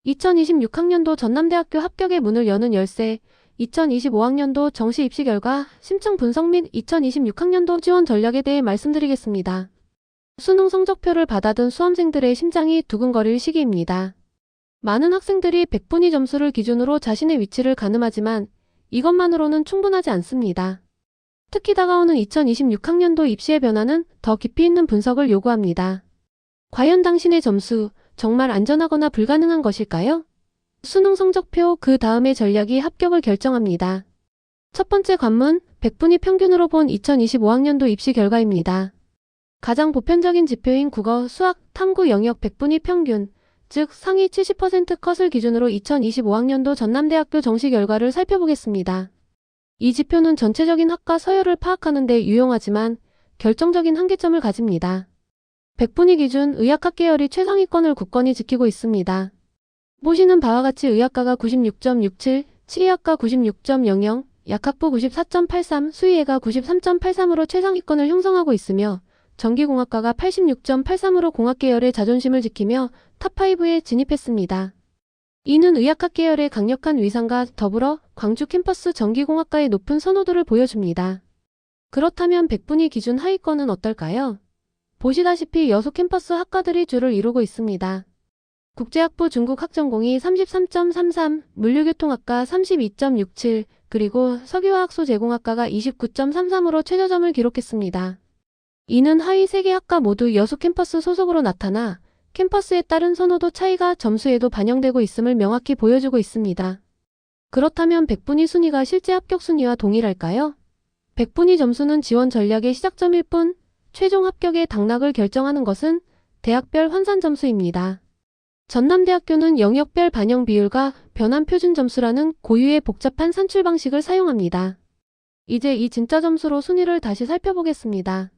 2026학년도 전남대학교 합격의 문을 여는 열쇠, 2025학년도 정시 입시 결과, 심층 분석 및 2026학년도 지원 전략에 대해 말씀드리겠습니다. 수능 성적표를 받아든 수험생들의 심장이 두근거릴 시기입니다. 많은 학생들이 100분위 점수를 기준으로 자신의 위치를 가늠하지만 이것만으로는 충분하지 않습니다. 특히 다가오는 2026학년도 입시의 변화는 더 깊이 있는 분석을 요구합니다. 과연 당신의 점수, 정말 안전하거나 불가능한 것일까요? 수능 성적표 그 다음의 전략이 합격을 결정합니다. 첫 번째 관문, 100분위 평균으로 본 2025학년도 입시 결과입니다. 가장 보편적인 지표인 국어, 수학, 탐구 영역 100분위 평균, 즉 상위 70% 컷을 기준으로 2025학년도 전남대학교 정시 결과를 살펴보겠습니다. 이 지표는 전체적인 학과 서열을 파악하는 데 유용하지만 결정적인 한계점을 가집니다. 100분위 기준 의학학 계열이 최상위권을 굳건히 지키고 있습니다. 보시는 바와 같이 의학과가 96.67, 치의학과 96.00, 약학부 94.83, 수의예가 93.83으로 최상위권을 형성하고 있으며 전기공학과가 86.83으로 공학 계열의 자존심을 지키며 탑5에 진입했습니다. 이는 의학학 계열의 강력한 위상과 더불어 광주 캠퍼스 전기공학과의 높은 선호도를 보여줍니다. 그렇다면 100분위 기준 하위권은 어떨까요? 보시다시피 여수 캠퍼스 학과들이 주를 이루고 있습니다. 국제학부 중국학전공이 33.33, 물류교통학과 32.67, 그리고 석유화학소재공학과가 29.33으로 최저점을 기록했습니다. 이는 하위 3개 학과 모두 여수 캠퍼스 소속으로 나타나 캠퍼스에 따른 선호도 차이가 점수에도 반영되고 있음을 명확히 보여주고 있습니다. 그렇다면 100분위 순위가 실제 합격 순위와 동일할까요? 100분위 점수는 지원 전략의 시작점일 뿐 최종 합격의 당락을 결정하는 것은 대학별 환산 점수입니다. 전남대학교는 영역별 반영 비율과 변환 표준 점수라는 고유의 복잡한 산출 방식을 사용합니다. 이제 이 진짜 점수로 순위를 다시 살펴보겠습니다.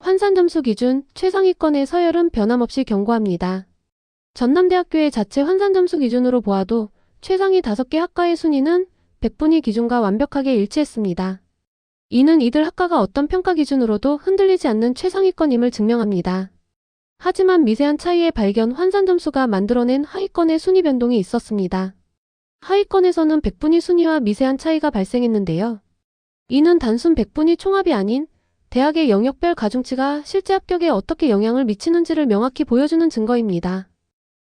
환산 점수 기준 최상위권의 서열은 변함없이 견고합니다. 전남대학교의 자체 환산 점수 기준으로 보아도 최상위 5개 학과의 순위는 100분위 기준과 완벽하게 일치했습니다. 이는 이들 학과가 어떤 평가 기준으로도 흔들리지 않는 최상위권임을 증명합니다. 하지만 미세한 차이의 발견 환산 점수가 만들어낸 하위권의 순위 변동이 있었습니다. 하위권에서는 100분위 순위와 미세한 차이가 발생했는데요. 이는 단순 100분위 총합이 아닌 대학의 영역별 가중치가 실제 합격에 어떻게 영향을 미치는지를 명확히 보여주는 증거입니다.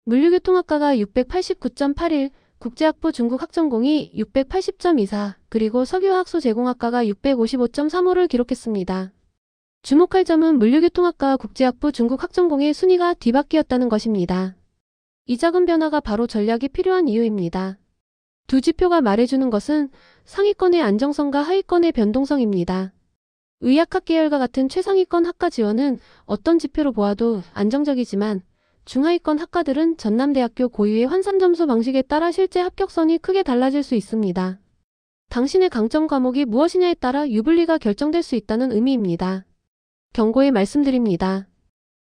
물류교통학과가 689.81, 국제학부 중국학전공이 680.24, 그리고 석유화학소재공학과가 655.35를 기록했습니다. 주목할 점은 물류교통학과와 국제학부 중국학전공의 순위가 뒤바뀌었다는 것입니다. 이 작은 변화가 바로 전략이 필요한 이유입니다. 두 지표가 말해주는 것은 상위권의 안정성과 하위권의 변동성입니다. 의학학 계열과 같은 최상위권 학과 지원은 어떤 지표로 보아도 안정적이지만 중하위권 학과들은 전남대학교 고유의 환산 점수 방식에 따라 실제 합격선이 크게 달라질 수 있습니다. 당신의 강점 과목이 무엇이냐에 따라 유불리가 결정될 수 있다는 의미입니다. 경고의 말씀드립니다.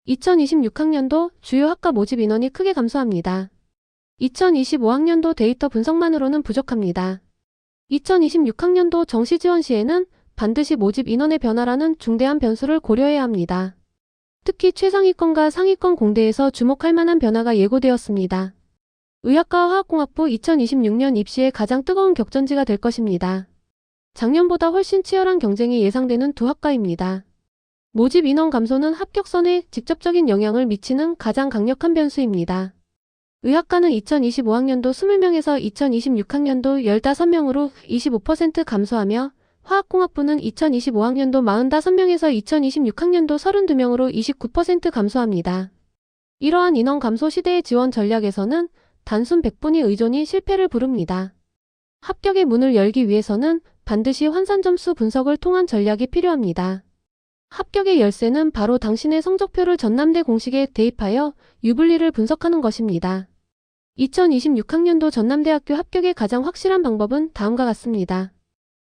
2026학년도 주요 학과 모집 인원이 크게 감소합니다. 2025학년도 데이터 분석만으로는 부족합니다. 2026학년도 정시 지원 시에는 반드시 모집 인원의 변화라는 중대한 변수를 고려해야 합니다. 특히 최상위권과 상위권 공대에서 주목할 만한 변화가 예고되었습니다. 의학과와 화학공학부 2026년 입시의 가장 뜨거운 격전지가 될 것입니다. 작년보다 훨씬 치열한 경쟁이 예상되는 두 학과입니다. 모집 인원 감소는 합격선에 직접적인 영향을 미치는 가장 강력한 변수입니다. 의학과는 2025학년도 20명에서 2026학년도 15명으로 25% 감소하며 화학공학부는 2025학년도 45명에서 2026학년도 32명으로 29% 감소합니다. 이러한 인원 감소 시대의 지원 전략에서는 단순 100분위 의존이 실패를 부릅니다. 합격의 문을 열기 위해서는 반드시 환산 점수 분석을 통한 전략이 필요합니다. 합격의 열쇠는 바로 당신의 성적표를 전남대 공식에 대입하여 유불리를 분석하는 것입니다. 2026학년도 전남대학교 합격의 가장 확실한 방법은 다음과 같습니다.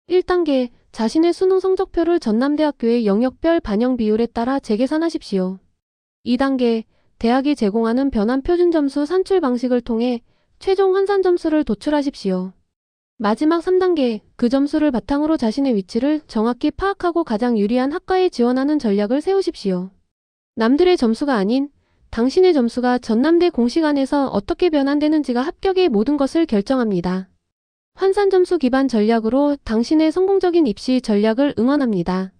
1단계, 자신의 수능 성적표를 전남대학교의 영역별 반영 비율에 따라 재계산하십시오. 2단계, 대학이 제공하는 변환 표준 점수 산출 방식을 통해 최종 환산 점수를 도출하십시오. 마지막 3단계, 그 점수를 바탕으로 자신의 위치를 정확히 파악하고 가장 유리한 학과에 지원하는 전략을 세우십시오. 남들의 점수가 아닌 당신의 점수가 전남대 공식 안에서 어떻게 변환되는지가 합격의 모든 것을 결정합니다. 환산 점수 기반 전략으로 당신의 성공적인 입시 전략을 응원합니다.